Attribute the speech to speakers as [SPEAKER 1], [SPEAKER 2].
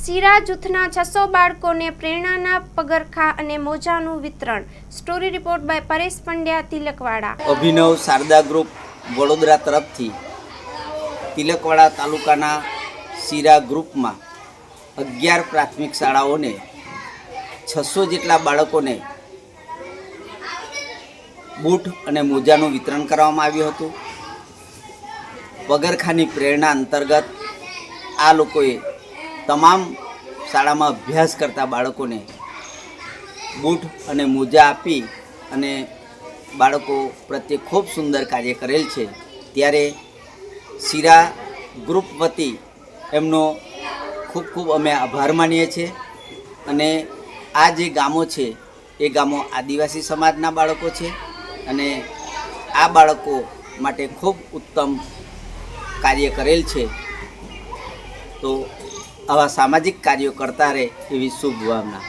[SPEAKER 1] સીરા જૂથના 600 બાળકોને પ્રેરણાના પગરખા અને મોજાનું વિતરણ। Story report by Paresh Pandya, Tilakwada.
[SPEAKER 2] Abhinav Sharda group Vadodara તરફથી તિલકવાડા તાલુકાના સીરા ગ્રુપમાં 11 પ્રાથમિક શાળાઓને 600 જેટલા બાળકોને બૂટ અને મોજાનું વિતરણ કરવામાં આવ્યું હતું। પગરખાની પ્રેરણા અંતર્ગત આ લોકોએ તમામ શાળામાં અભ્યાસ કરતા બાળકોને બૂટ અને મોજા આપી અને બાળકો પ્રત્યે ખૂબ સુંદર કાર્ય કરેલ છે। ત્યારે સીરા ગ્રુપ વતી એમનો ખૂબ ખૂબ અમે આભાર માનીએ છીએ। અને આ જે ગામો છે એ ગામો આદિવાસી સમાજના બાળકો છે અને આ બાળકો માટે ખૂબ ઉત્તમ કાર્ય કરેલ છે। તો આવા સામાજિક કાર્યો કરતા રહે એવી શુભ ભાવના।